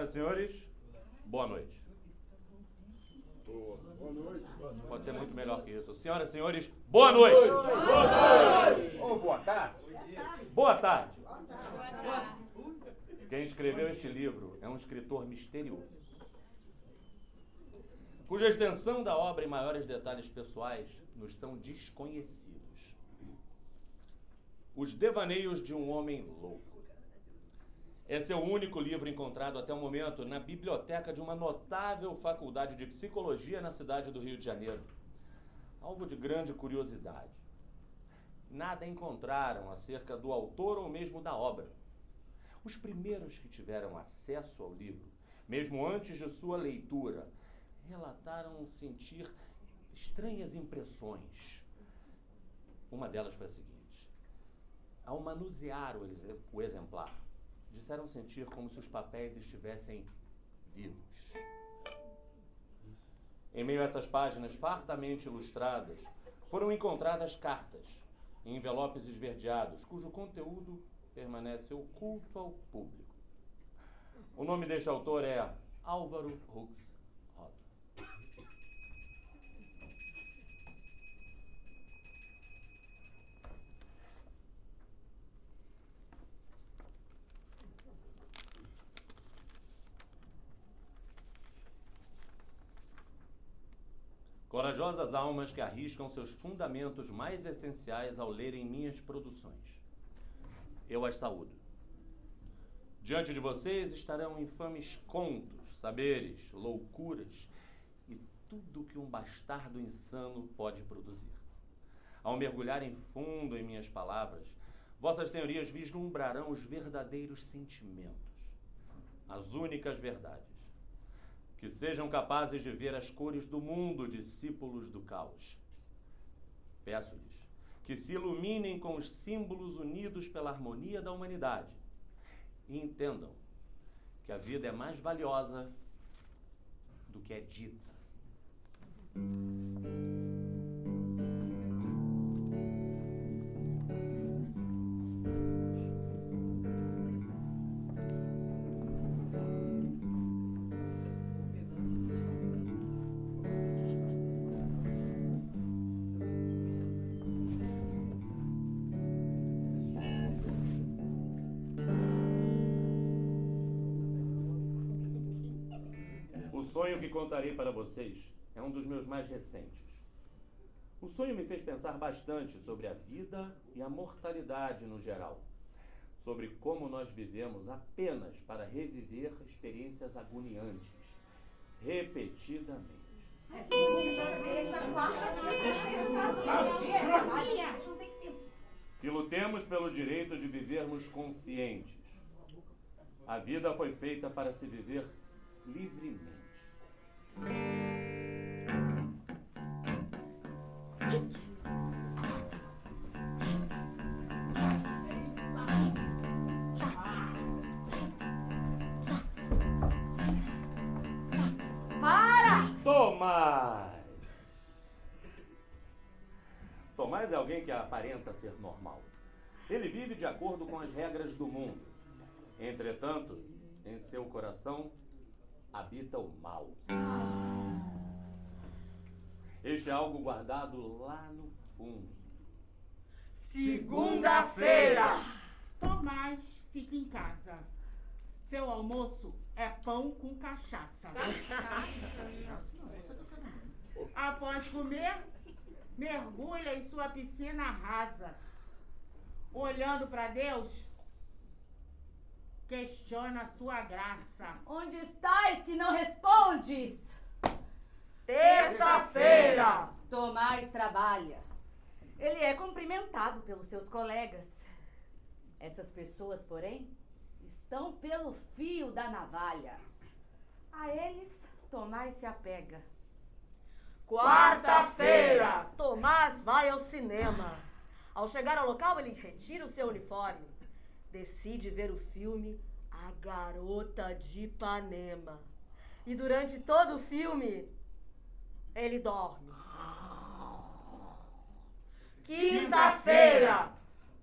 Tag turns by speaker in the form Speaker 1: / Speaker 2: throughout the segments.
Speaker 1: Senhoras e senhores, boa noite.
Speaker 2: Boa noite.
Speaker 1: Pode ser muito melhor que isso. Senhoras e senhores, boa noite.
Speaker 2: Boa noite. Ou boa tarde.
Speaker 1: Boa tarde. Quem escreveu este livro é um escritor misterioso, cuja extensão da obra e maiores detalhes pessoais nos são desconhecidos. Os Devaneios de um Homem Louco. Esse é o único livro encontrado até o momento na biblioteca de uma notável faculdade de psicologia na cidade do Rio de Janeiro. Algo de grande curiosidade. Nada encontraram acerca do autor ou mesmo da obra. Os primeiros que tiveram acesso ao livro, mesmo antes de sua leitura, relataram sentir estranhas impressões. Uma delas foi a seguinte: ao manusear o exemplar, disseram sentir como se os papéis estivessem vivos. Em meio a essas páginas fartamente ilustradas, foram encontradas cartas em envelopes esverdeados, cujo conteúdo permanece oculto ao público. O nome deste autor é Álvaro Hux Rosa. Corajosas almas que arriscam seus fundamentos mais essenciais ao lerem minhas produções. Eu as saúdo. Diante de vocês estarão infames contos, saberes, loucuras e tudo que um bastardo insano pode produzir. Ao mergulharem fundo em minhas palavras, vossas senhorias vislumbrarão os verdadeiros sentimentos, as únicas verdades. Que sejam capazes de ver as cores do mundo, discípulos do caos. Peço-lhes que se iluminem com os símbolos unidos pela harmonia da humanidade e entendam que a vida é mais valiosa do que é dita. O sonho que contarei para vocês é um dos meus mais recentes. O sonho me fez pensar bastante sobre a vida e a mortalidade no geral, sobre como nós vivemos apenas para reviver experiências agoniantes, repetidamente. Que lutemos pelo direito de vivermos conscientes. A vida foi feita para se viver livremente.
Speaker 3: Para!
Speaker 1: Tomás! Tomás é alguém que aparenta ser normal. Ele vive de acordo com as regras do mundo. Entretanto, em seu coração habita o mal. Este é algo guardado lá no fundo.
Speaker 3: Segunda-feira!
Speaker 4: Tomás fica em casa. Seu almoço é pão com cachaça. Após comer, mergulha em sua piscina rasa. Olhando para Deus, questiona a sua graça.
Speaker 3: Onde estás que não respondes?
Speaker 4: Terça-feira!
Speaker 3: Tomás trabalha. Ele é cumprimentado pelos seus colegas. Essas pessoas, porém, estão pelo fio da navalha. A eles, Tomás se apega.
Speaker 5: Quarta-feira, Tomás vai ao cinema. Ao chegar ao local, ele retira o seu uniforme. Decide ver o filme A Garota de Ipanema. E durante todo o filme, ele dorme.
Speaker 4: Quinta-feira!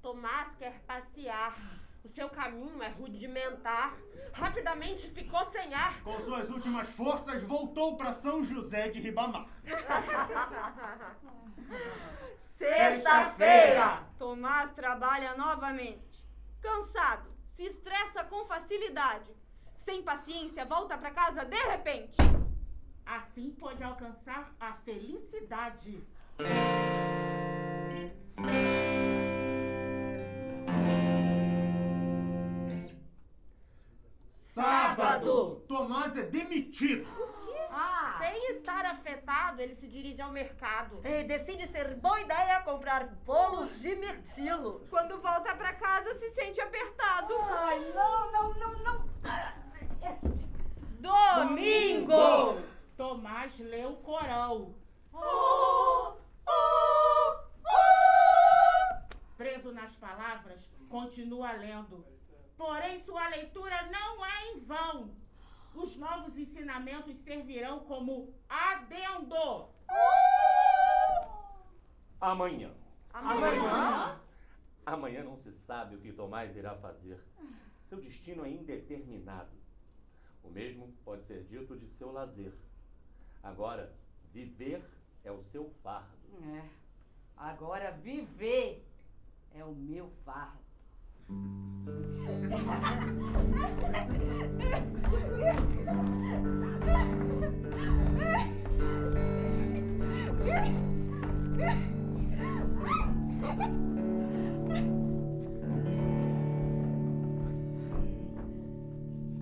Speaker 4: Tomás quer passear.
Speaker 5: O seu caminho é rudimentar. Rapidamente ficou sem ar.
Speaker 6: Com suas últimas forças, voltou para São José de Ribamar.
Speaker 5: Sexta-feira!
Speaker 7: Tomás trabalha novamente. Cansado, se estressa com facilidade. Sem paciência, volta pra casa de repente.
Speaker 4: Assim pode alcançar a felicidade.
Speaker 5: Sábado!
Speaker 6: Tomás é demitido.
Speaker 5: Sem estar afetado, ele se dirige ao mercado. E decide ser boa ideia comprar bolos de mirtilo.
Speaker 7: Quando volta pra casa, se sente apertado.
Speaker 3: Ai, não.
Speaker 7: Domingo!
Speaker 4: Tomás lê o Corão. Preso nas palavras, continua lendo. Porém, sua leitura não é em vão. Os novos ensinamentos servirão como adendo.
Speaker 1: Amanhã.
Speaker 7: Amanhã?
Speaker 1: Amanhã não se sabe o que Tomás irá fazer. Seu destino é indeterminado. O mesmo pode ser dito de seu lazer. Agora, viver é o seu fardo.
Speaker 3: Agora viver é o meu fardo.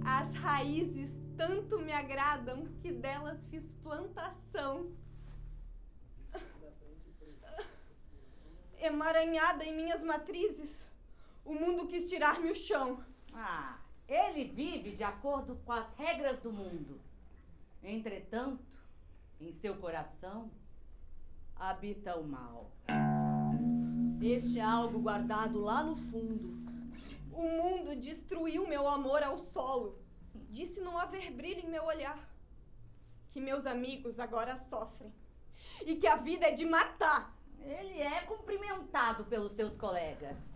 Speaker 7: As raízes tanto me agradam que delas fiz plantação. Emaranhada em minhas matrizes, o mundo quis tirar-me o chão.
Speaker 3: Ele vive de acordo com as regras do mundo. Entretanto, em seu coração habita o mal.
Speaker 7: Este é algo guardado lá no fundo. O mundo destruiu meu amor ao solo. Disse não haver brilho em meu olhar. Que meus amigos agora sofrem. E que a vida é de matar.
Speaker 3: Ele é cumprimentado pelos seus colegas.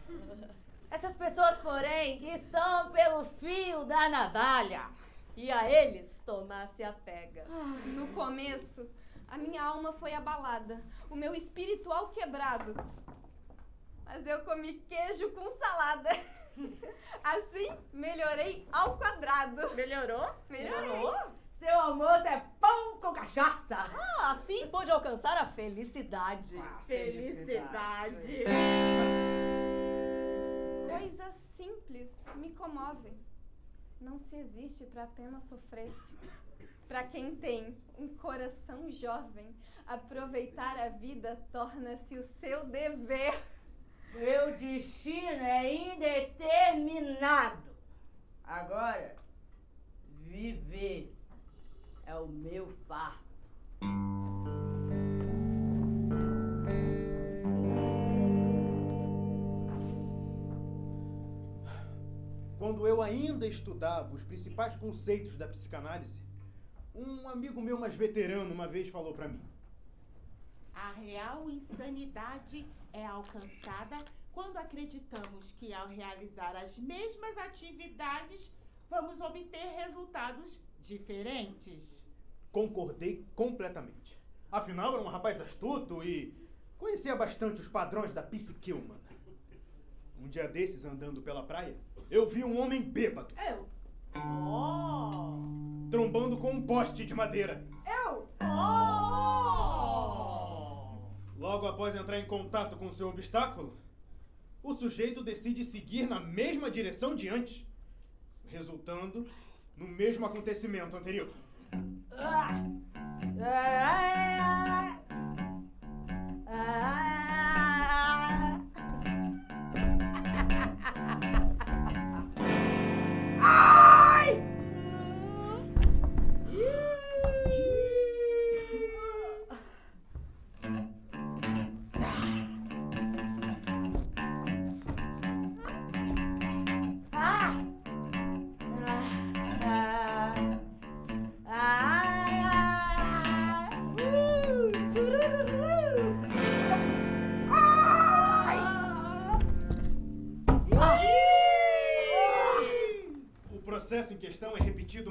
Speaker 3: Essas pessoas, porém, estão pelo fio da navalha.
Speaker 7: E a eles Tomás se apega. No começo, a minha alma foi abalada, o meu espiritual quebrado. Mas eu comi queijo com salada. Assim, melhorei ao quadrado.
Speaker 5: Melhorou?
Speaker 7: Melhorou?
Speaker 3: Seu almoço é pão com cachaça.
Speaker 7: Assim pôde alcançar a felicidade.
Speaker 5: Felicidade!
Speaker 7: Coisas simples me comovem. Não se existe para apenas sofrer. Para quem tem um coração jovem, aproveitar a vida torna-se o seu dever.
Speaker 3: Meu destino é indeterminado. Agora, viver é o meu fardo.
Speaker 6: Quando eu ainda estudava os principais conceitos da psicanálise, um amigo meu mais veterano uma vez falou pra mim:
Speaker 4: A real insanidade é alcançada quando acreditamos que ao realizar as mesmas atividades vamos obter resultados diferentes.
Speaker 6: Concordei completamente. Afinal, era um rapaz astuto e conhecia bastante os padrões da psique humana. Um dia desses, andando pela praia, eu vi um homem bêbado. Trombando com um poste de madeira. Logo após entrar em contato com seu obstáculo, o sujeito decide seguir na mesma direção de antes, resultando no mesmo acontecimento anterior.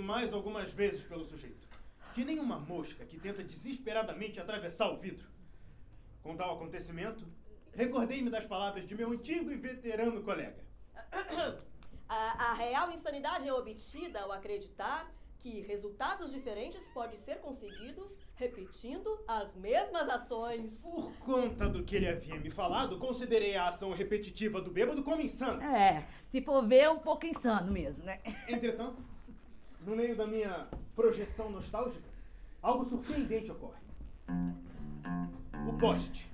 Speaker 6: mais algumas vezes pelo sujeito, que nem uma mosca que tenta desesperadamente atravessar o vidro. Com tal acontecimento, recordei-me das palavras de meu antigo e veterano colega.
Speaker 5: A real insanidade é obtida ao acreditar que resultados diferentes podem ser conseguidos repetindo as mesmas ações.
Speaker 6: Por conta do que ele havia me falado, considerei a ação repetitiva do bêbado como insana.
Speaker 3: Se for ver, é um pouco insano mesmo, né?
Speaker 6: Entretanto, no meio da minha projeção nostálgica, algo surpreendente ocorre. O poste,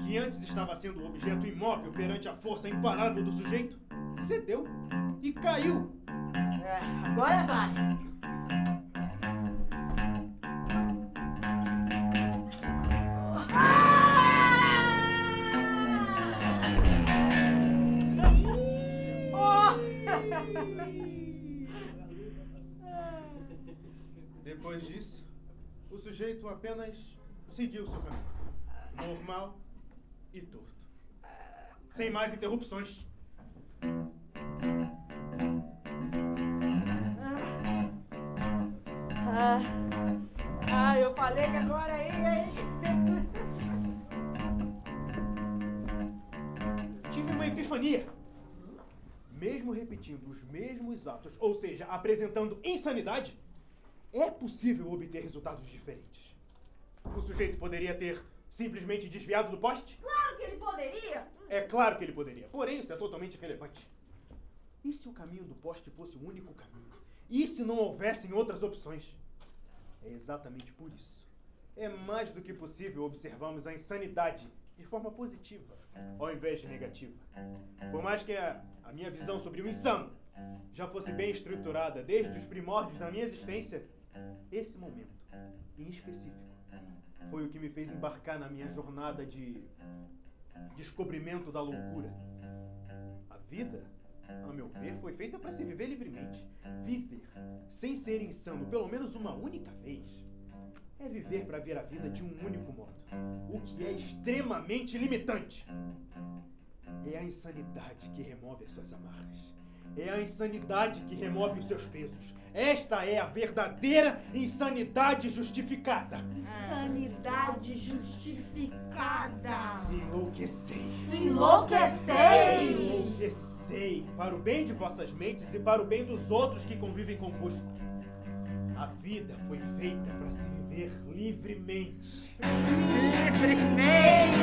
Speaker 6: que antes estava sendo um objeto imóvel perante a força imparável do sujeito, cedeu e caiu.
Speaker 3: Agora vai.
Speaker 6: Depois disso, o sujeito apenas seguiu seu caminho, normal e torto, sem mais interrupções.
Speaker 3: Eu falei que agora aí.
Speaker 6: Tive uma epifania. Mesmo repetindo os mesmos atos, ou seja, apresentando insanidade, é possível obter resultados diferentes. O sujeito poderia ter simplesmente desviado do poste?
Speaker 5: Claro que ele poderia!
Speaker 6: É claro que ele poderia, porém isso é totalmente irrelevante. E se o caminho do poste fosse o único caminho? E se não houvessem outras opções? É exatamente por isso. É mais do que possível observarmos a insanidade de forma positiva, ao invés de negativa. Por mais que a minha visão sobre o insano já fosse bem estruturada desde os primórdios da minha existência, esse momento, em específico, foi o que me fez embarcar na minha jornada de descobrimento da loucura. A vida, a meu ver, foi feita para se viver livremente. Viver sem ser insano pelo menos uma única vez é viver para ver a vida de um único modo, o que é extremamente limitante. É a insanidade que remove as suas amarras. É a insanidade que remove os seus pesos. Esta é a verdadeira insanidade justificada.
Speaker 3: Insanidade justificada.
Speaker 6: Enlouquecei.
Speaker 3: Enlouquecei!
Speaker 6: Enlouquecei para o bem de vossas mentes e para o bem dos outros que convivem convosco. A vida foi feita para se viver livremente.
Speaker 3: Livremente!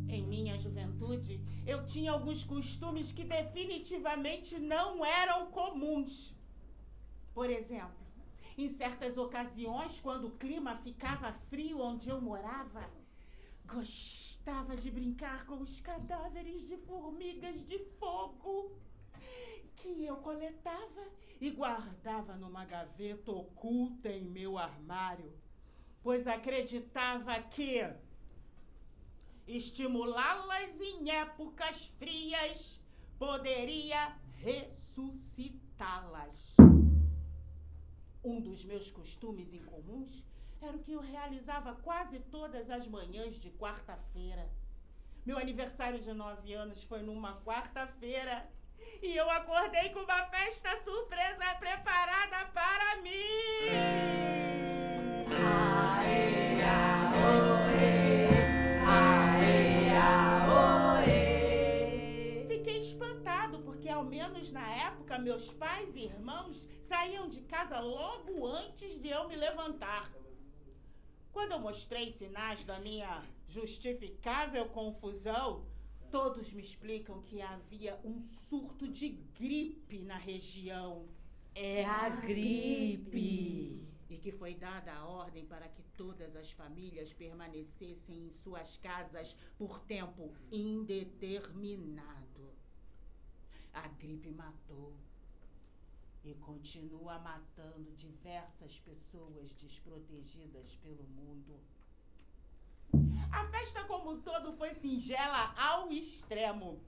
Speaker 4: Em minha juventude, eu tinha alguns costumes que definitivamente não eram comuns. Por exemplo, em certas ocasiões, quando o clima ficava frio onde eu morava, gostava de brincar com os cadáveres de formigas de fogo que eu coletava e guardava numa gaveta oculta em meu armário, pois acreditava que estimulá-las em épocas frias poderia ressuscitá-las. Um dos meus costumes incomuns era o que eu realizava quase todas as manhãs de quarta-feira. Meu aniversário de 9 anos foi numa quarta-feira e eu acordei com uma festa surpresa preparada para mim.
Speaker 3: Aê, aê, aê, aê.
Speaker 4: Fiquei espantado porque, ao menos na época, meus pais e irmãos saíam de casa logo antes de eu me levantar. Quando eu mostrei sinais da minha justificável confusão, todos me explicam que havia um surto de gripe na região.
Speaker 3: É a gripe.
Speaker 4: E que foi dada a ordem para que todas as famílias permanecessem em suas casas por tempo indeterminado. A gripe matou e continua matando diversas pessoas desprotegidas pelo mundo. A festa como um todo foi singela ao extremo.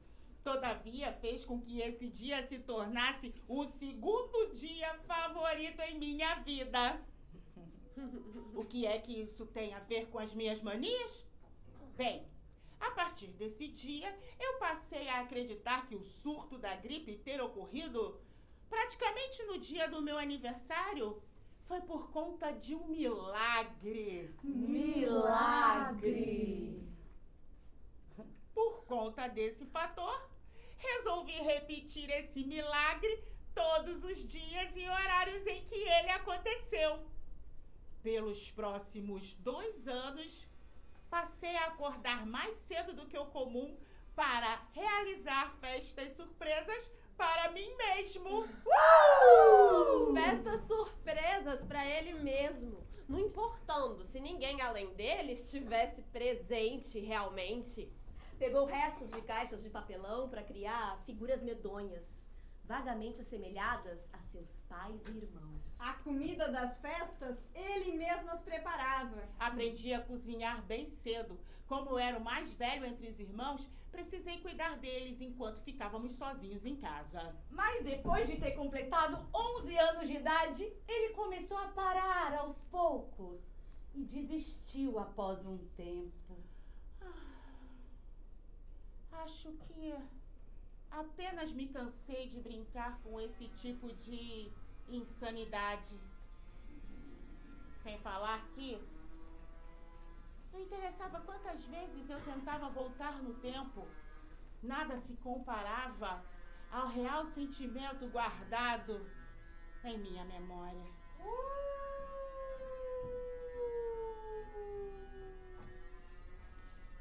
Speaker 4: Todavia, fez com que esse dia se tornasse o segundo dia favorito em minha vida. O que é que isso tem a ver com as minhas manias? Bem, a partir desse dia, eu passei a acreditar que o surto da gripe ter ocorrido praticamente no dia do meu aniversário foi por conta de um milagre.
Speaker 3: Milagre!
Speaker 4: Por conta desse fator, resolvi repetir esse milagre todos os dias e horários em que ele aconteceu. Pelos próximos 2 anos, passei a acordar mais cedo do que o comum para realizar festas surpresas para mim mesmo.
Speaker 8: Festas surpresas pra ele mesmo, não importando se ninguém além dele estivesse presente realmente.
Speaker 5: Pegou restos de caixas de papelão para criar figuras medonhas, vagamente assemelhadas a seus pais e irmãos.
Speaker 7: A comida das festas, ele mesmo as preparava.
Speaker 4: Aprendi a cozinhar bem cedo. Como era o mais velho entre os irmãos, precisei cuidar deles enquanto ficávamos sozinhos em casa.
Speaker 3: Mas depois de ter completado 11 anos de idade, ele começou a parar aos poucos e desistiu após um tempo.
Speaker 4: Acho que apenas me cansei de brincar com esse tipo de insanidade. Sem falar que não interessava quantas vezes eu tentava voltar no tempo, nada se comparava ao real sentimento guardado em minha memória.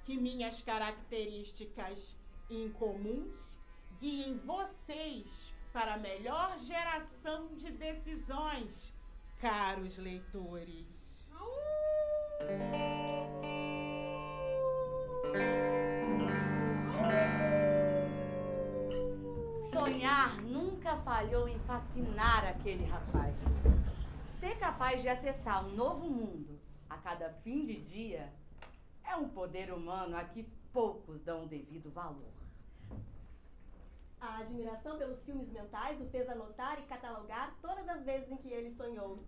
Speaker 4: Que minhas características incomuns guiem vocês para a melhor geração de decisões, caros leitores.
Speaker 3: Sonhar nunca falhou em fascinar aquele rapaz. Ser capaz de acessar um novo mundo a cada fim de dia é um poder humano a que poucos dão o devido valor.
Speaker 5: A admiração pelos filmes mentais o fez anotar e catalogar todas as vezes em que ele sonhou.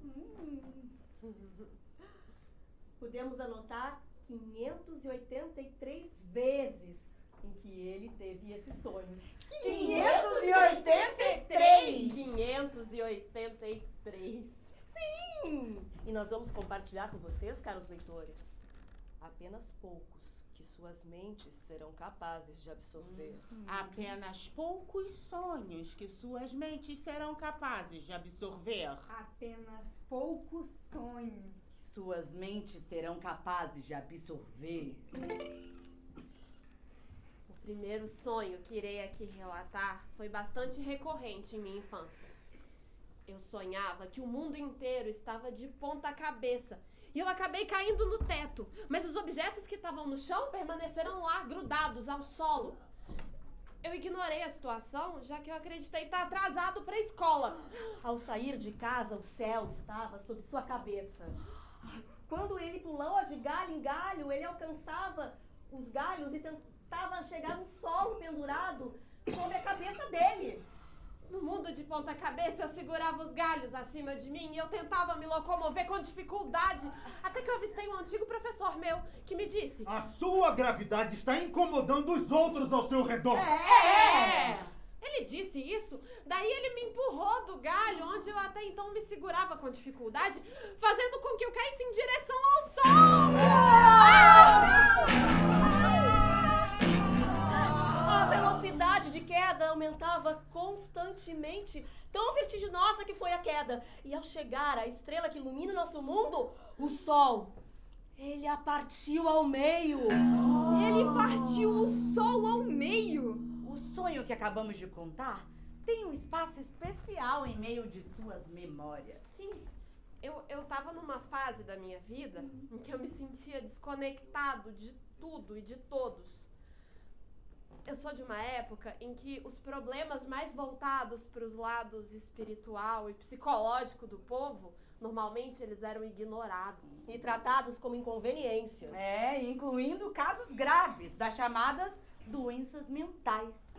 Speaker 5: Podemos anotar 583 vezes em que ele teve esses sonhos.
Speaker 3: 583!
Speaker 8: 583.
Speaker 5: Sim! E nós vamos compartilhar com vocês, caros leitores, apenas poucos que suas mentes serão capazes de absorver.
Speaker 4: Apenas poucos sonhos que suas mentes serão capazes de absorver.
Speaker 7: Apenas poucos sonhos.
Speaker 3: Suas mentes serão capazes de absorver.
Speaker 8: O primeiro sonho que irei aqui relatar foi bastante recorrente em minha infância. Eu sonhava que o mundo inteiro estava de ponta cabeça e eu acabei caindo no teto, mas os objetos que estavam no chão permaneceram lá, grudados ao solo. Eu ignorei a situação, já que eu acreditei estar atrasado para a escola.
Speaker 5: Ao sair de casa, o céu estava sobre sua cabeça. Quando ele pulava de galho em galho, ele alcançava os galhos e tentava chegar no solo pendurado sobre a cabeça dele.
Speaker 8: No mundo de ponta cabeça, eu segurava os galhos acima de mim e eu tentava me locomover com dificuldade, até que eu avistei um antigo professor meu que me disse:
Speaker 6: A sua gravidade está incomodando os outros ao seu redor.
Speaker 8: Ele disse isso, daí ele me empurrou do galho, onde eu até então me segurava com dificuldade, fazendo com que eu caísse em direção ao sol.
Speaker 5: A velocidade de queda aumentava constantemente, tão vertiginosa que foi a queda. E ao chegar à estrela que ilumina o nosso mundo, o sol, ele a partiu ao meio.
Speaker 7: Ele partiu o sol ao meio.
Speaker 3: O sonho que acabamos de contar tem um espaço especial em meio de suas memórias.
Speaker 8: Sim, eu tava numa fase da minha vida em que eu me sentia desconectado de tudo e de todos. Eu sou de uma época em que os problemas mais voltados para os lados espiritual e psicológico do povo, normalmente eles eram ignorados.
Speaker 5: E tratados como inconveniências.
Speaker 3: Incluindo casos graves das chamadas doenças mentais.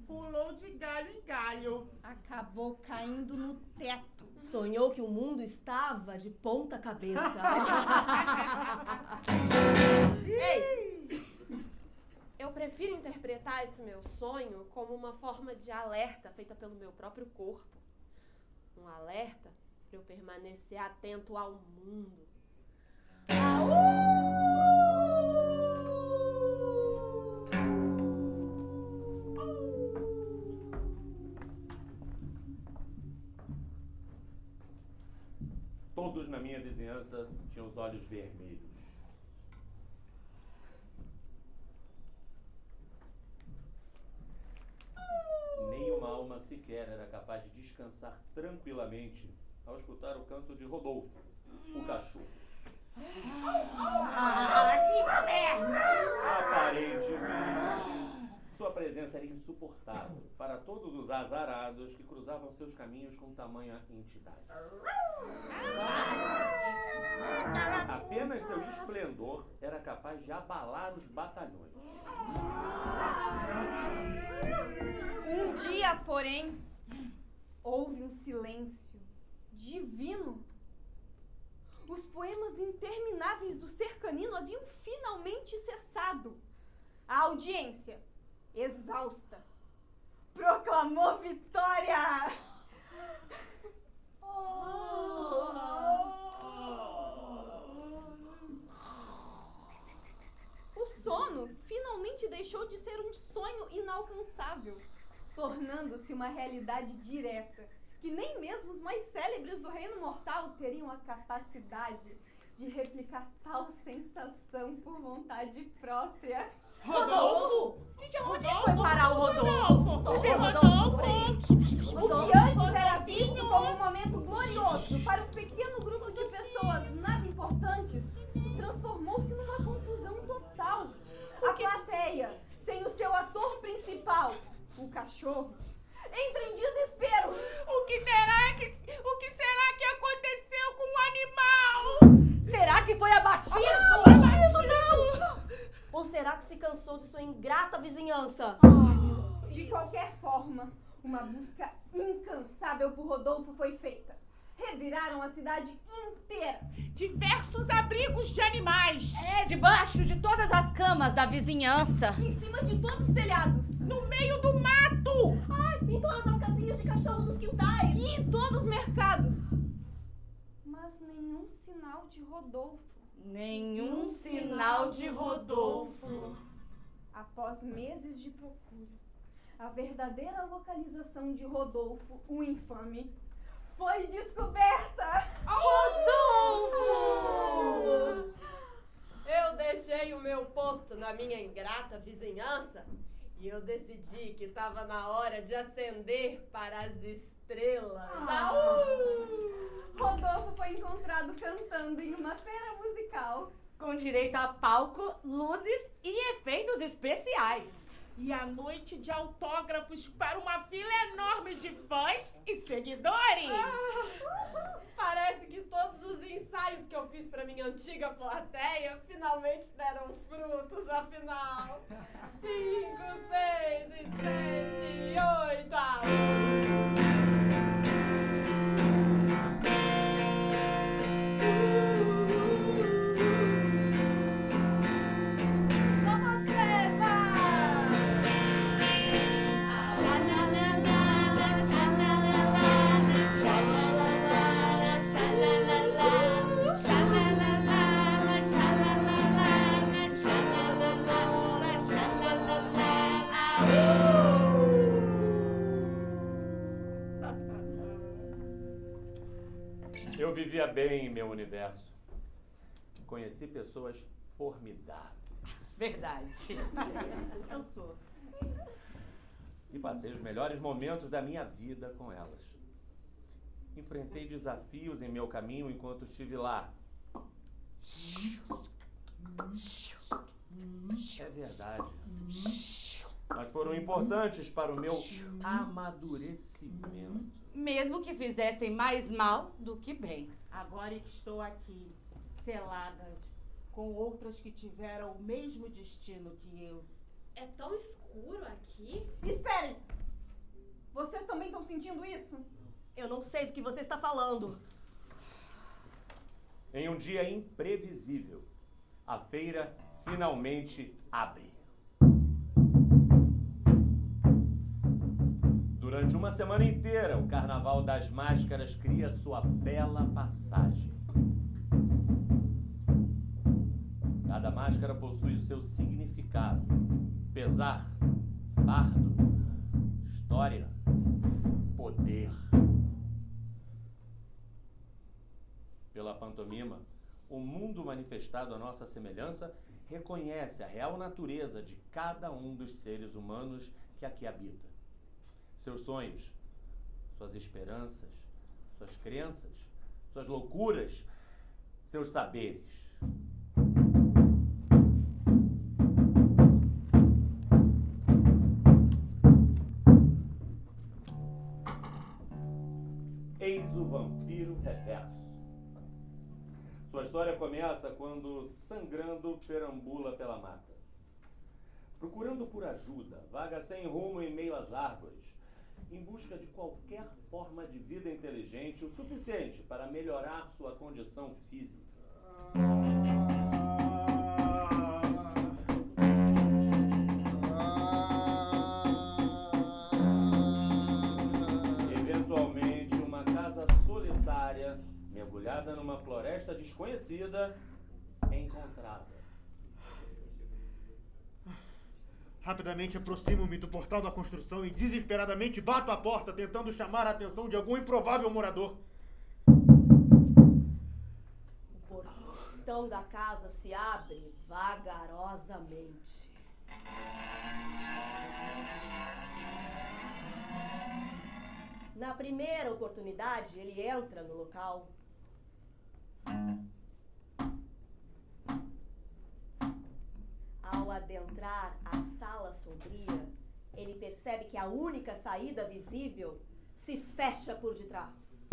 Speaker 4: Pulou de galho em galho.
Speaker 7: Acabou caindo no teto.
Speaker 5: Sonhou que o mundo estava de ponta cabeça.
Speaker 8: Ei! Eu prefiro interpretar esse meu sonho como uma forma de alerta feita pelo meu próprio corpo. Um alerta para eu permanecer atento ao mundo.
Speaker 1: Todos na minha vizinhança tinham os olhos vermelhos. Nenhuma alma sequer era capaz de descansar tranquilamente ao escutar o canto de Rodolfo, o cachorro. Aparentemente, sua presença era insuportável para todos os azarados que cruzavam seus caminhos com tamanha entidade. Apenas seu esplendor era capaz de abalar os batalhões.
Speaker 7: Um dia, porém, houve um silêncio divino. Os poemas intermináveis do Cercanino haviam finalmente cessado. A audiência, exausta, proclamou vitória! O sono finalmente deixou de ser um sonho inalcançável, tornando-se uma realidade direta, que nem mesmo os mais célebres do reino mortal teriam a capacidade de replicar tal sensação por vontade própria.
Speaker 4: Rodolfo?
Speaker 5: Onde foi parar o Rodolfo?
Speaker 7: O que antes era visto como um momento glorioso para um pequeno grupo de pessoas nada importantes, transformou-se numa confusão total. A plateia, sem o seu ator principal, o cachorro, entra em desespero.
Speaker 4: O que será que aconteceu com o animal?
Speaker 5: Será que foi abatido?
Speaker 4: Abatido, não!
Speaker 5: Ou será que se cansou de sua ingrata vizinhança?
Speaker 7: De qualquer forma, uma busca incansável por Rodolfo foi feita. Reviraram a cidade inteira.
Speaker 4: Diversos abrigos de animais.
Speaker 3: Debaixo de todas as camas da vizinhança.
Speaker 7: Em cima de todos os telhados.
Speaker 4: No meio do mato.
Speaker 7: Em todas as casinhas de cachorro dos quintais. E em todos os mercados. Mas nenhum sinal de Rodolfo.
Speaker 3: Nenhum sinal de Rodolfo.
Speaker 7: Após meses de procura, a verdadeira localização de Rodolfo, o infame, foi descoberta!
Speaker 5: Rodolfo!
Speaker 8: Eu deixei o meu posto na minha ingrata vizinhança e eu decidi que estava na hora de ascender para as estrelas.
Speaker 7: Rodolfo foi encontrado cantando em uma feira musical.
Speaker 3: Com direito a palco, luzes e efeitos especiais.
Speaker 4: E a noite de autógrafos para uma fila enorme de fãs e seguidores.
Speaker 8: Parece que todos os ensaios que eu fiz para minha antiga plateia finalmente deram frutos, afinal. 5, 6 e 7, 8,
Speaker 1: Eu vivia bem em meu universo. Conheci pessoas formidáveis.
Speaker 3: Verdade.
Speaker 4: Eu sou.
Speaker 1: E passei os melhores momentos da minha vida com elas. Enfrentei desafios em meu caminho enquanto estive lá. É verdade. Mas foram importantes para o meu amadurecimento.
Speaker 3: Mesmo que fizessem mais mal do que bem.
Speaker 4: Agora que estou aqui, selada com outras que tiveram o mesmo destino que eu.
Speaker 8: É tão escuro aqui.
Speaker 7: Esperem! Vocês também estão sentindo isso?
Speaker 5: Eu não sei do que você está falando.
Speaker 1: Em um dia imprevisível, a feira finalmente abre. Durante uma semana inteira, o Carnaval das Máscaras cria sua bela passagem. Cada máscara possui o seu significado, pesar, fardo, história, poder. Pela pantomima, o mundo manifestado à nossa semelhança reconhece a real natureza de cada um dos seres humanos que aqui habita. Seus sonhos, suas esperanças, suas crenças, suas loucuras, seus saberes. Eis o vampiro reverso. Sua história começa quando, sangrando, perambula pela mata. Procurando por ajuda, vaga sem rumo em meio às árvores, em busca de qualquer forma de vida inteligente o suficiente para melhorar sua condição física. Eventualmente, uma casa solitária, mergulhada numa floresta desconhecida, é encontrada.
Speaker 6: Rapidamente aproximo-me do portal da construção e desesperadamente bato a porta, tentando chamar a atenção de algum improvável morador.
Speaker 5: O portão da casa se abre vagarosamente. Na primeira oportunidade, ele entra no local. Ao adentrar a sala sombria, ele percebe que a única saída visível se fecha por detrás.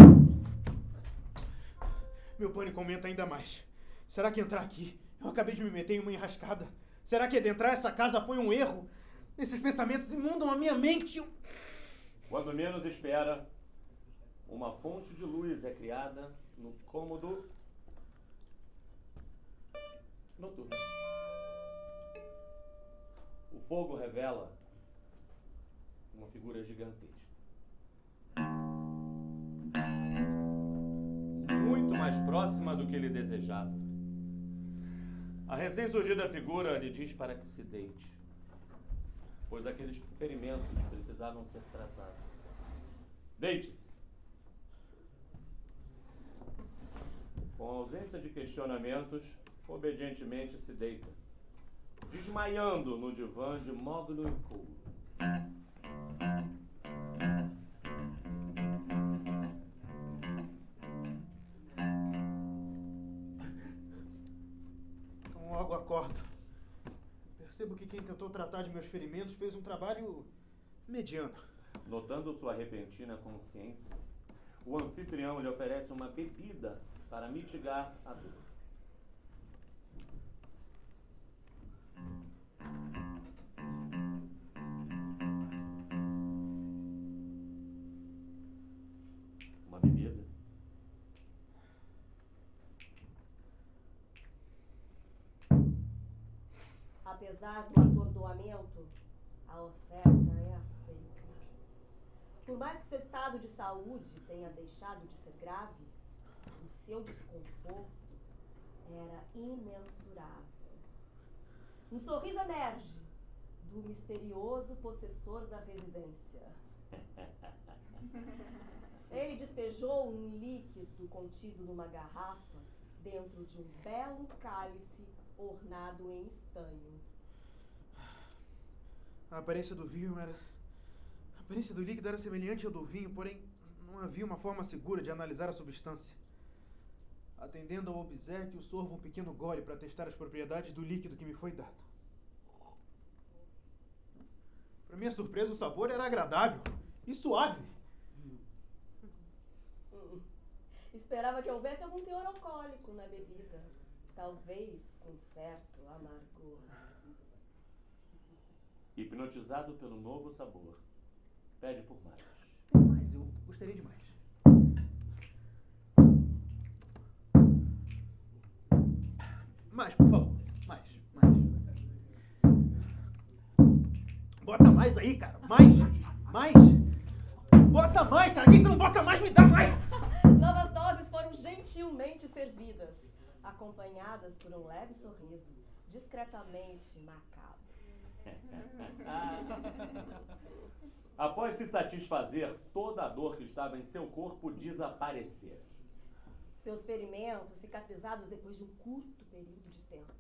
Speaker 6: Meu pânico aumenta ainda mais. Será que entrar aqui? Eu acabei de me meter em uma enrascada. Será que adentrar essa casa foi um erro? Esses pensamentos imundam a minha mente.
Speaker 1: Quando menos espera, uma fonte de luz é criada no cômodo noturno. O fogo revela uma figura gigantesca. Muito mais próxima do que ele desejava. A recém-surgida figura lhe diz para que se deite, pois aqueles ferimentos precisavam ser tratados. Deite-se. Com ausência de questionamentos, obedientemente se deita, desmaiando no divã de mogno e couro.
Speaker 6: Então logo acordo. Percebo que quem tentou tratar de meus ferimentos fez um trabalho mediano.
Speaker 1: Notando sua repentina consciência, o anfitrião lhe oferece uma bebida para mitigar a dor. Uma bebida?
Speaker 5: Apesar do atordoamento, a oferta é aceita. Por mais que seu estado de saúde tenha deixado de ser grave, o seu desconforto era imensurável. Um sorriso emerge do misterioso possessor da residência. Ele despejou um líquido contido numa garrafa dentro de um belo cálice ornado em estanho.
Speaker 6: A aparência do líquido era semelhante ao do vinho, porém não havia uma forma segura de analisar a substância. Atendendo ao obséquio, sorvo um pequeno gole para testar as propriedades do líquido que me foi dado. Para minha surpresa, o sabor era agradável e suave.
Speaker 5: Esperava que houvesse algum teor alcoólico na bebida. Talvez um certo amargor.
Speaker 1: Hipnotizado pelo novo sabor, pede por mais.
Speaker 6: Mas eu gostaria de mais. Mais, por favor. Mais. Bota mais aí, cara. Mais. Bota mais, cara. Quem você não bota mais, me dá mais.
Speaker 5: Novas doses foram gentilmente servidas, acompanhadas por um leve sorriso, discretamente macabro.
Speaker 1: Após se satisfazer, toda a dor que estava em seu corpo desaparecera.
Speaker 5: Seus ferimentos cicatrizados depois de um curto período de tempo.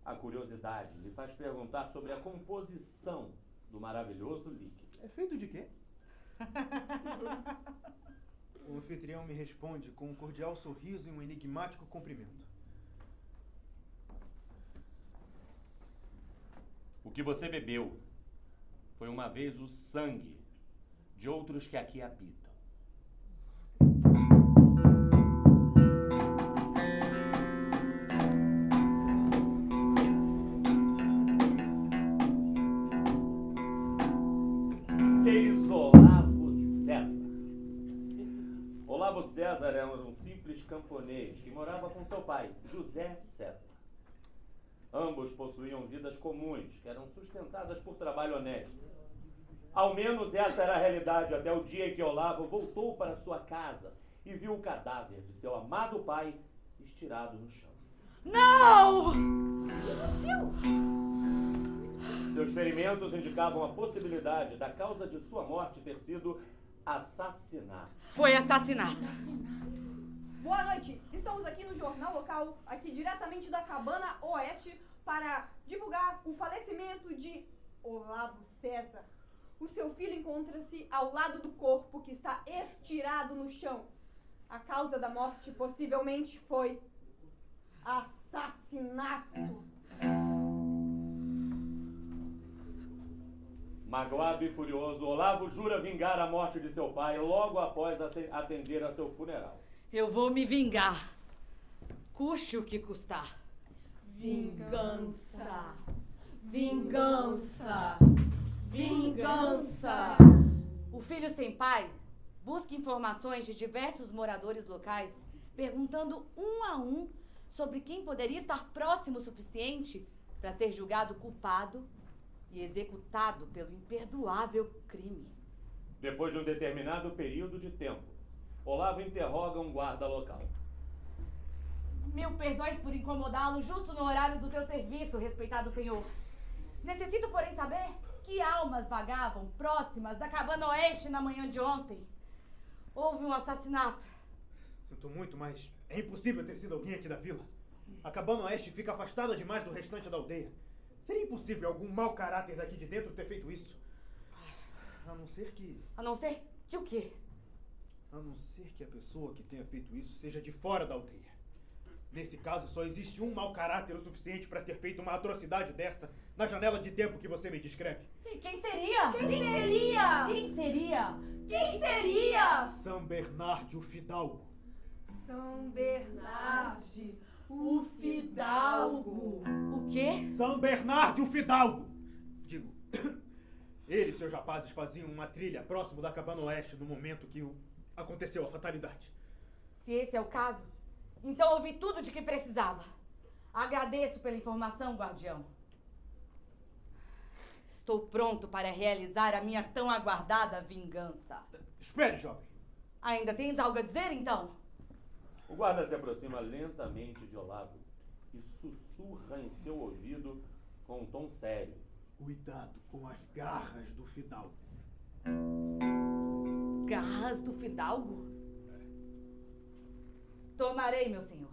Speaker 1: A curiosidade lhe faz perguntar sobre a composição do maravilhoso líquido.
Speaker 6: É feito de quê? O anfitrião me responde com um cordial sorriso e um enigmático cumprimento.
Speaker 1: O que você bebeu foi uma vez o sangue de outros que aqui habitam. Eis Olavo César. Olavo César era um simples camponês que morava com seu pai, José César. Ambos possuíam vidas comuns, que eram sustentadas por trabalho honesto. Ao menos essa era a realidade até o dia em que Olavo voltou para sua casa e viu o cadáver de seu amado pai estirado no chão.
Speaker 3: Não!
Speaker 1: Seus ferimentos indicavam a possibilidade da causa de sua morte ter sido assassinato.
Speaker 3: Foi assassinato.
Speaker 7: Boa noite! Estamos aqui no Jornal Local, aqui diretamente da Cabana Oeste, para divulgar o falecimento de Olavo César. O seu filho encontra-se ao lado do corpo que está estirado no chão. A causa da morte possivelmente foi assassinato.
Speaker 1: Magoado e furioso, Olavo jura vingar a morte de seu pai logo após atender a seu funeral.
Speaker 3: Eu vou me vingar. Custe o que custar.
Speaker 5: Vingança! Vingança! Vingança!
Speaker 3: O filho sem pai busca informações de diversos moradores locais, perguntando um a um sobre quem poderia estar próximo o suficiente para ser julgado culpado e executado pelo imperdoável crime.
Speaker 1: Depois de um determinado período de tempo, Olavo interroga um guarda local.
Speaker 3: 1000 perdões por incomodá-lo justo no horário do teu serviço, respeitado senhor. Necessito, porém, saber que almas vagavam próximas da Cabana Oeste na manhã de ontem. Houve um assassinato.
Speaker 6: Sinto muito, mas é impossível ter sido alguém aqui da vila. A Cabana Oeste fica afastada demais do restante da aldeia. Seria impossível algum mau caráter daqui de dentro ter feito isso. A não ser que...
Speaker 3: A não ser que o quê?
Speaker 6: A não ser que a pessoa que tenha feito isso seja de fora da aldeia. Nesse caso, só existe um mau caráter o suficiente para ter feito uma atrocidade dessa na janela de tempo que você me descreve.
Speaker 3: E quem seria?
Speaker 7: Quem seria?
Speaker 3: Quem seria?
Speaker 7: Quem seria?
Speaker 6: São Bernardo Fidalgo.
Speaker 7: São Bernardo, o Fidalgo.
Speaker 3: O quê?
Speaker 6: São Bernardo Fidalgo! Digo, ele e seus rapazes faziam uma trilha próximo da Cabana Oeste no momento que aconteceu a fatalidade.
Speaker 3: Se esse é o caso, então ouvi tudo de que precisava. Agradeço pela informação, guardião. Estou pronto para realizar a minha tão aguardada vingança.
Speaker 6: Espere, jovem.
Speaker 3: Ainda tens algo a dizer, então?
Speaker 1: O guarda se aproxima lentamente de Olavo e sussurra em seu ouvido com um tom sério.
Speaker 6: Cuidado com as garras do Fidalgo.
Speaker 3: Garras do Fidalgo? Tomarei, meu senhor.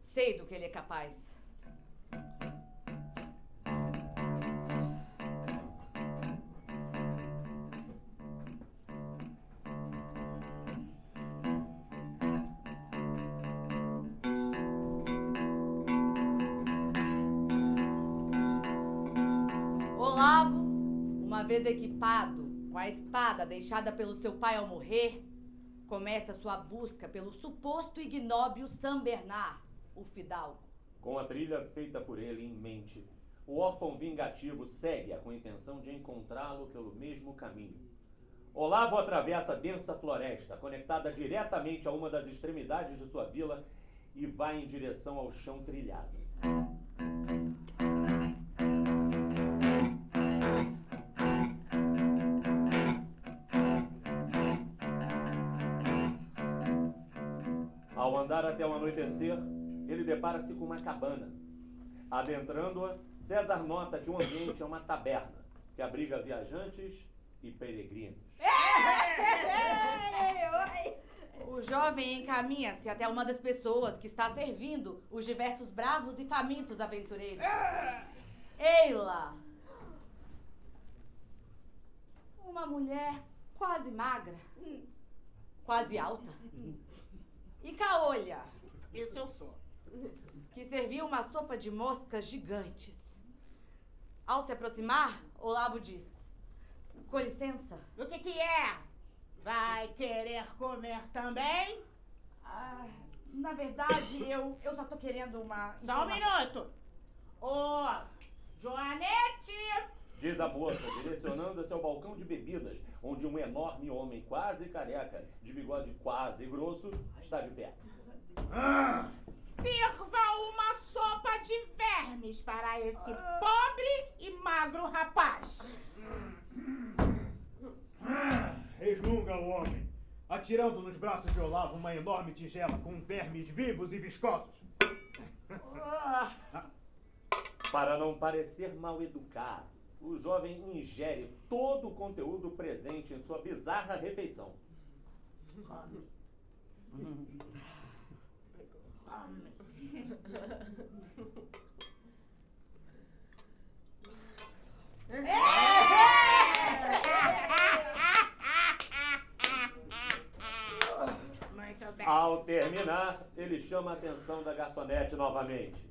Speaker 3: Sei do que ele é capaz. Olavo, uma vez equipado com a espada deixada pelo seu pai ao morrer, começa sua busca pelo suposto ignóbil São Bernardo, o Fidalgo.
Speaker 1: Com a trilha feita por ele em mente, o órfão vingativo segue-a com a intenção de encontrá-lo pelo mesmo caminho. Olavo atravessa a densa floresta, conectada diretamente a uma das extremidades de sua vila, e vai em direção ao chão trilhado. Ao andar até o anoitecer, ele depara-se com uma cabana. Adentrando-a, César nota que o ambiente é uma taberna, que abriga viajantes e peregrinos.
Speaker 3: O jovem encaminha-se até uma das pessoas que está servindo os diversos bravos e famintos aventureiros. Eila! Uma mulher quase magra, quase alta. E Caolha,
Speaker 4: Esse eu sou.
Speaker 3: que servia uma sopa de moscas gigantes. Ao se aproximar, Olavo diz: com licença.
Speaker 4: O que é? Vai querer comer também?
Speaker 3: Na verdade, eu só tô querendo uma
Speaker 4: Só um
Speaker 3: informação.
Speaker 4: minuto. Ô, Joanete!
Speaker 1: Diz a moça, direcionando-se ao balcão de bebidas, onde um enorme homem quase careca, de bigode quase grosso, está de pé.
Speaker 4: Sirva uma sopa de vermes para esse pobre e magro rapaz.
Speaker 6: Resmunga o homem, atirando nos braços de Olavo uma enorme tigela com vermes vivos e viscosos.
Speaker 1: Para não parecer mal educado, o jovem ingere todo o conteúdo presente em sua bizarra refeição.
Speaker 4: Muito bem.
Speaker 1: Ao terminar, ele chama a atenção da garçonete novamente.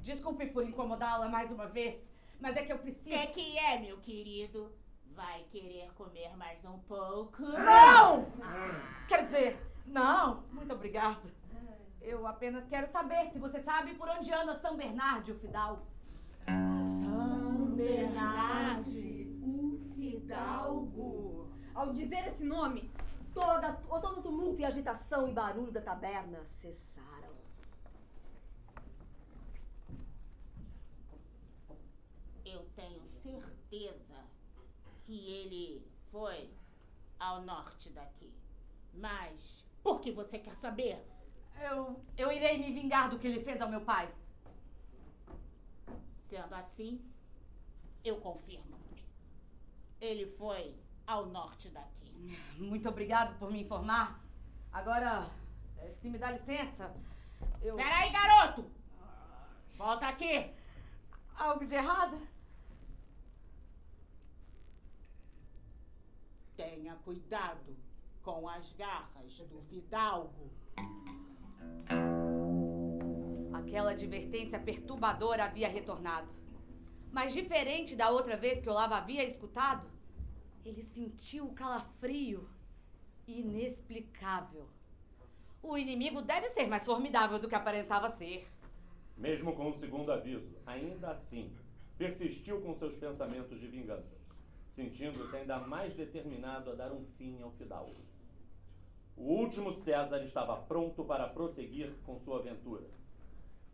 Speaker 3: Desculpe por incomodá-la mais uma vez, mas é que eu
Speaker 4: O
Speaker 3: preciso...
Speaker 4: que é, meu querido? Vai querer comer mais um pouco?
Speaker 3: Não! Quero dizer, não, muito obrigado. Eu apenas quero saber se você sabe por onde anda São Bernardo, o Fidalgo.
Speaker 4: São Bernarde, o Fidalgo.
Speaker 5: Ao dizer esse nome, todo o tumulto e agitação e barulho da taberna cessaram.
Speaker 4: Eu tenho certeza que ele foi ao norte daqui. Mas por que você quer saber?
Speaker 3: Eu irei me vingar do que ele fez ao meu pai.
Speaker 4: Sendo assim, eu confirmo. Ele foi ao norte daqui.
Speaker 3: Muito obrigado por me informar. Agora, se me dá licença, eu...
Speaker 4: Peraí, garoto! Volta aqui!
Speaker 3: Algo de errado?
Speaker 4: Tenha cuidado com as garras do Fidalgo.
Speaker 3: Aquela advertência perturbadora havia retornado. Mas diferente da outra vez que Olavo havia escutado, ele sentiu o calafrio inexplicável. O inimigo deve ser mais formidável do que aparentava ser.
Speaker 1: Mesmo com o segundo aviso, ainda assim, persistiu com seus pensamentos de vingança, sentindo-se ainda mais determinado a dar um fim ao Fidalgo. O último César estava pronto para prosseguir com sua aventura.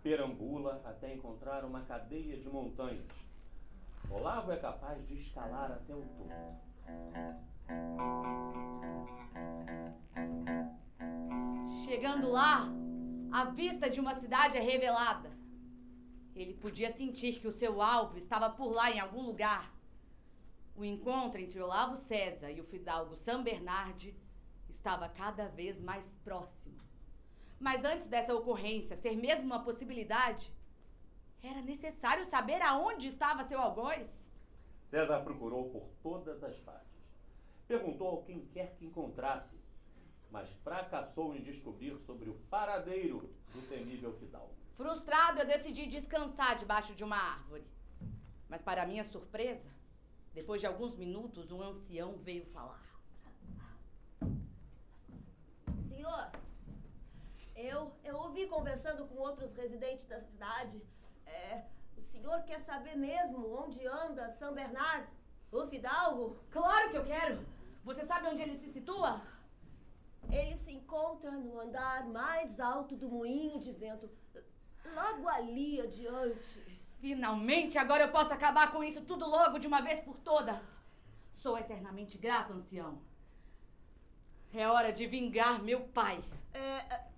Speaker 1: Perambula até encontrar uma cadeia de montanhas. Olavo é capaz de escalar até o topo.
Speaker 3: Chegando lá, a vista de uma cidade é revelada. Ele podia sentir que o seu alvo estava por lá em algum lugar. O encontro entre Olavo César e o fidalgo São Bernardi estava cada vez mais próximo. Mas antes dessa ocorrência ser mesmo uma possibilidade, era necessário saber aonde estava seu algoz.
Speaker 1: César procurou por todas as partes. Perguntou a quem quer que encontrasse, mas fracassou em descobrir sobre o paradeiro do temível fidalgo.
Speaker 3: Frustrado, eu decidi descansar debaixo de uma árvore. Mas para minha surpresa, depois de alguns minutos, um ancião veio falar.
Speaker 5: Senhor, eu ouvi conversando com outros residentes da cidade. O senhor quer saber mesmo onde anda São Bernardo? O Fidalgo?
Speaker 3: Claro que eu quero! Você sabe onde ele se situa?
Speaker 5: Ele se encontra no andar mais alto do moinho de vento, logo ali adiante.
Speaker 3: Finalmente, agora eu posso acabar com isso tudo logo de uma vez por todas. Sou eternamente grato, ancião. É hora de vingar meu pai.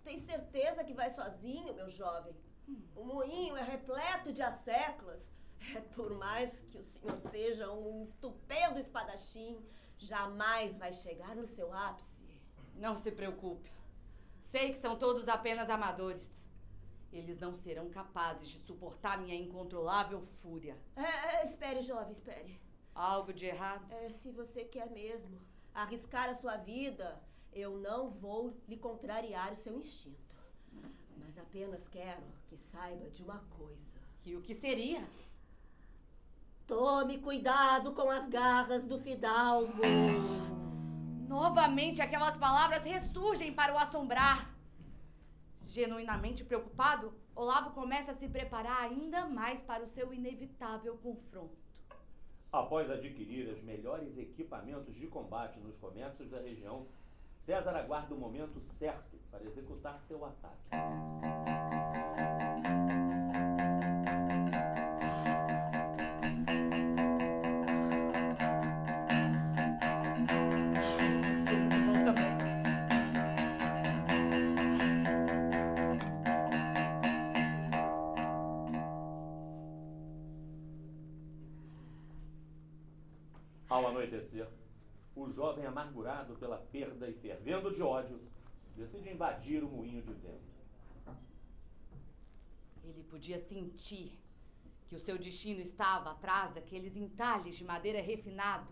Speaker 5: Tem certeza que vai sozinho, meu jovem? O moinho é repleto de asseclas. Por mais que o senhor seja um estupendo espadachim, jamais vai chegar no seu ápice.
Speaker 3: Não se preocupe. Sei que são todos apenas amadores. Eles não serão capazes de suportar minha incontrolável fúria.
Speaker 5: Espere, jovem, espere.
Speaker 3: Algo de errado?
Speaker 5: Se você quer mesmo arriscar a sua vida, eu não vou lhe contrariar o seu instinto. Mas apenas quero que saiba de uma coisa.
Speaker 3: E o que seria?
Speaker 5: Tome cuidado com as garras do Fidalgo.
Speaker 3: Novamente aquelas palavras ressurgem para o assombrar. Genuinamente preocupado, Olavo começa a se preparar ainda mais para o seu inevitável confronto.
Speaker 1: Após adquirir os melhores equipamentos de combate nos comércios da região, César aguarda o momento certo para executar seu ataque. Ao anoitecer, o jovem amargurado pela perda e fervendo de ódio, decide invadir o moinho de vento.
Speaker 3: Ele podia sentir que o seu destino estava atrás daqueles entalhes de madeira refinado.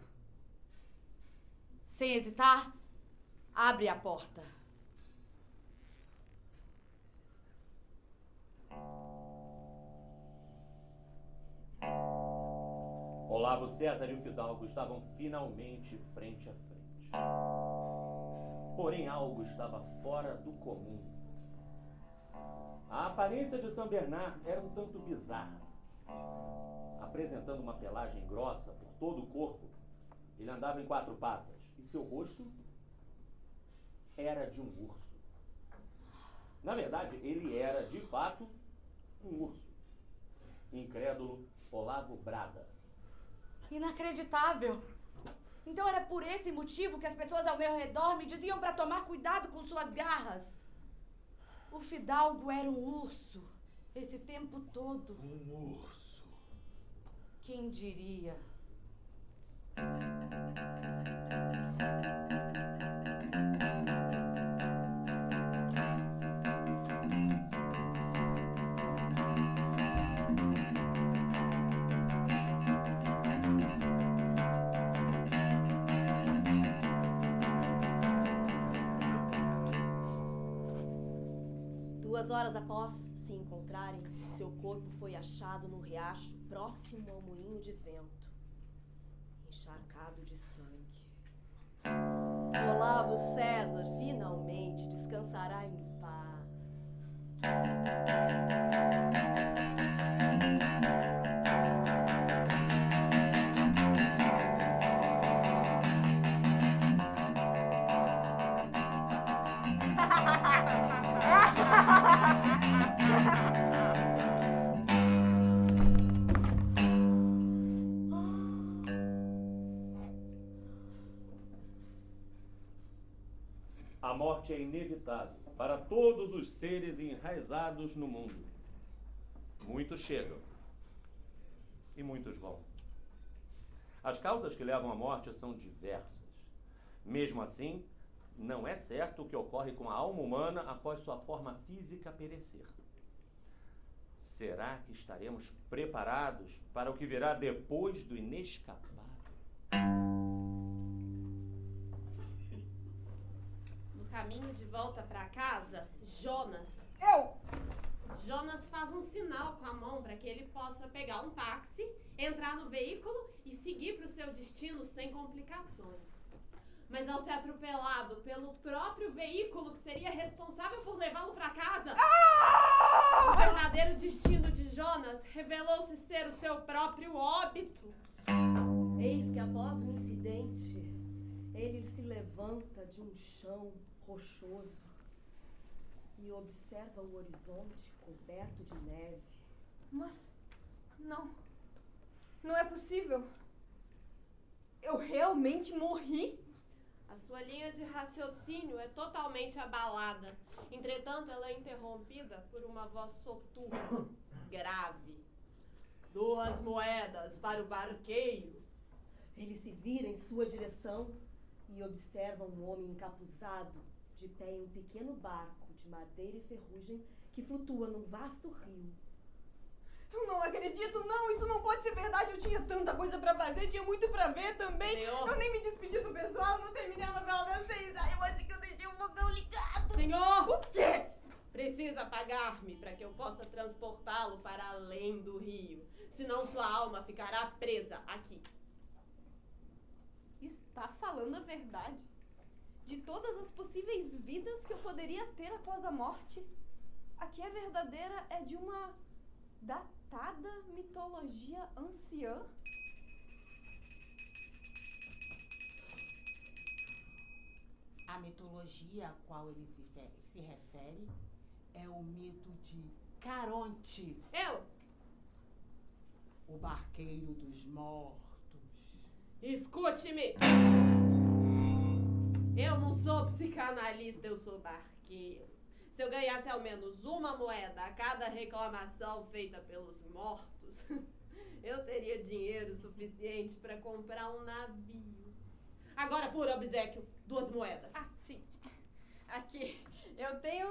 Speaker 3: Sem hesitar, abre a porta.
Speaker 1: Olavo César e o Fidalgo estavam finalmente frente a frente. Porém, algo estava fora do comum. A aparência de São Bernardo era um tanto bizarra. Apresentando uma pelagem grossa por todo o corpo, ele andava em 4 patas e seu rosto era de um urso. Na verdade, ele era, de fato, um urso. Incrédulo, Olavo brada.
Speaker 3: Inacreditável! Então era por esse motivo que as pessoas ao meu redor me diziam para tomar cuidado com suas garras. O Fidalgo era um urso, esse tempo todo.
Speaker 6: Um urso.
Speaker 3: Quem diria?
Speaker 5: Horas após se encontrarem, seu corpo foi achado no riacho próximo ao moinho de vento, encharcado de sangue. Olavo César finalmente descansará em paz.
Speaker 1: A morte é inevitável para todos os seres enraizados no mundo. Muitos chegam e muitos vão. As causas que levam à morte são diversas. Mesmo assim, não é certo o que ocorre com a alma humana após sua forma física perecer. Será que estaremos preparados para o que virá depois do inescapável?
Speaker 8: No caminho de volta para casa, Jonas faz um sinal com a mão para que ele possa pegar um táxi, entrar no veículo e seguir para o seu destino sem complicações. Mas ao ser atropelado pelo próprio veículo que seria responsável por levá-lo para casa, o verdadeiro destino de Jonas revelou-se ser o seu próprio óbito.
Speaker 5: Eis que após o incidente, ele se levanta de um chão rochoso e observa o horizonte coberto de neve.
Speaker 7: Mas, não é possível. Eu realmente morri?
Speaker 8: A sua linha de raciocínio é totalmente abalada. Entretanto, ela é interrompida por uma voz soturna, grave. 2 moedas para o barqueiro.
Speaker 5: Ele se vira em sua direção e observa um homem encapuzado, de pé em um pequeno barco de madeira e ferrugem que flutua num vasto rio.
Speaker 7: Eu não acredito, não. Isso não pode ser verdade. Eu tinha tanta coisa pra fazer, tinha muito pra ver também.
Speaker 8: Senhor.
Speaker 7: Eu nem me despedi do pessoal, não terminei a novela das 6. Ai, eu acho que eu deixei o fogão ligado.
Speaker 8: Senhor!
Speaker 7: O quê?
Speaker 8: Precisa pagar-me para que eu possa transportá-lo para além do rio. Senão sua alma ficará presa aqui.
Speaker 7: Está falando a verdade? De todas as possíveis vidas que eu poderia ter após a morte, a que é verdadeira é de uma datada mitologia anciã?
Speaker 4: A mitologia a qual ele se refere é o mito de Caronte, o barqueiro dos mortos.
Speaker 8: Escute-me! Eu não sou psicanalista, eu sou barqueiro. Se eu ganhasse ao menos 1 moeda a cada reclamação feita pelos mortos, eu teria dinheiro suficiente para comprar um navio. Agora, por obséquio, 2 moedas.
Speaker 7: Ah, sim. Aqui, eu tenho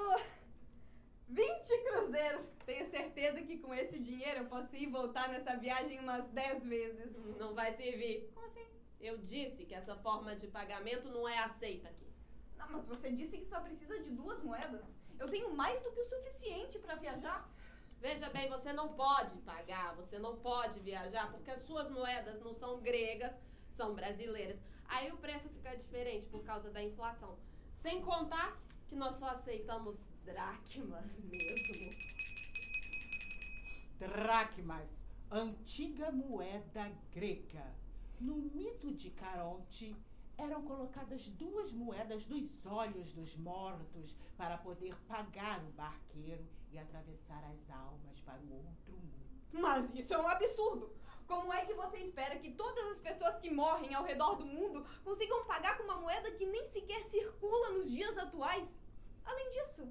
Speaker 7: 20 cruzeiros. Tenho certeza que com esse dinheiro eu posso ir e voltar nessa viagem umas 10 vezes.
Speaker 8: Não vai servir.
Speaker 7: Como assim?
Speaker 8: Eu disse que essa forma de pagamento não é aceita aqui.
Speaker 7: Não, mas você disse que só precisa de 2 moedas. Eu tenho mais do que o suficiente para viajar.
Speaker 8: Veja bem, você não pode pagar, você não pode viajar, porque as suas moedas não são gregas, são brasileiras. Aí o preço fica diferente por causa da inflação. Sem contar que nós só aceitamos dracmas mesmo.
Speaker 4: Dracmas, antiga moeda grega. No mito de Caronte, eram colocadas 2 moedas nos olhos dos mortos para poder pagar o barqueiro e atravessar as almas para o outro mundo.
Speaker 7: Mas isso é um absurdo! Como é que você espera que todas as pessoas que morrem ao redor do mundo consigam pagar com uma moeda que nem sequer circula nos dias atuais? Além disso,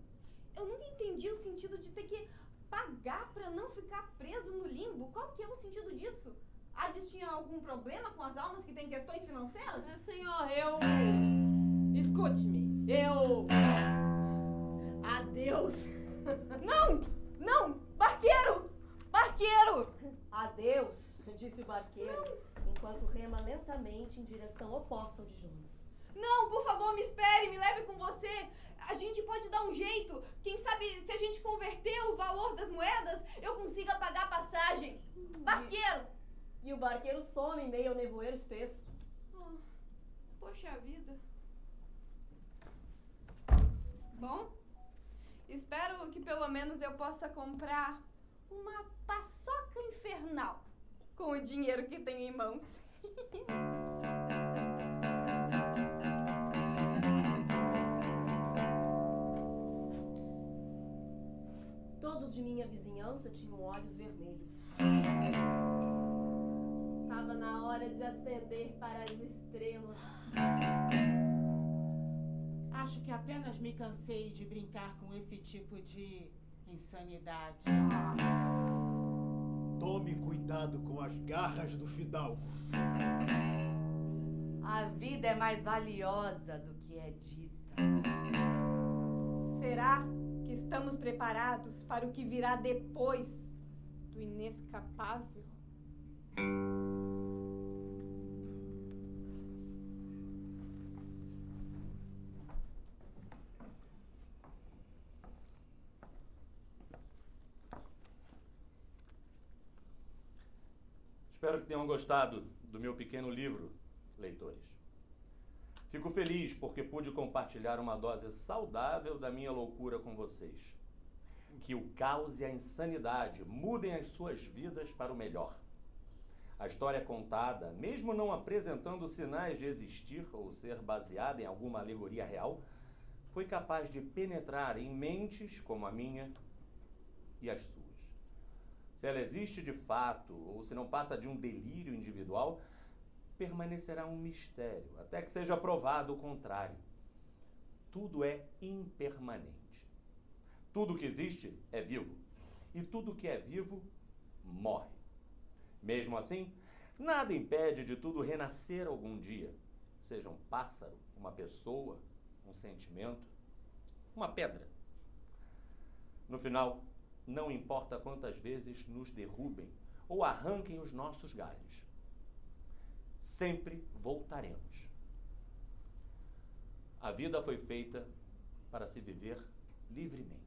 Speaker 7: eu nunca entendi o sentido de ter que pagar para não ficar preso no limbo. Qual que é o sentido disso? Hades tinha algum problema com as almas que têm questões financeiras?
Speaker 8: Senhor, escute-me. Adeus.
Speaker 7: Não! Não! Barqueiro! Barqueiro!
Speaker 5: Adeus, disse o barqueiro, enquanto rema lentamente em direção oposta ao de Jonas.
Speaker 7: Não, por favor, me espere, me leve com você. A gente pode dar um jeito. Quem sabe se a gente converter o valor das moedas, eu consiga pagar a passagem. Barqueiro!
Speaker 5: E o barqueiro some em meio ao nevoeiro espesso.
Speaker 7: Oh, poxa vida. Bom, espero que pelo menos eu possa comprar uma paçoca infernal com o dinheiro que tenho em mãos.
Speaker 5: Todos de minha vizinhança tinham olhos vermelhos.
Speaker 8: Estava na hora de ascender para as estrelas.
Speaker 4: Acho que apenas me cansei de brincar com esse tipo de insanidade.
Speaker 6: Tome cuidado com as garras do fidalgo.
Speaker 3: A vida é mais valiosa do que é dita.
Speaker 7: Será que estamos preparados para o que virá depois do inescapável?
Speaker 1: Espero que tenham gostado do meu pequeno livro, leitores. Fico feliz porque pude compartilhar uma dose saudável da minha loucura com vocês. Que o caos e a insanidade mudem as suas vidas para o melhor. A história contada, mesmo não apresentando sinais de existir ou ser baseada em alguma alegoria real, foi capaz de penetrar em mentes como a minha e as suas. Se ela existe de fato ou se não passa de um delírio individual, permanecerá um mistério, até que seja provado o contrário. Tudo é impermanente. Tudo que existe é vivo. E tudo que é vivo morre. Mesmo assim, nada impede de tudo renascer algum dia. Seja um pássaro, uma pessoa, um sentimento, uma pedra. No final, não importa quantas vezes nos derrubem ou arranquem os nossos galhos. Sempre voltaremos. A vida foi feita para se viver livremente.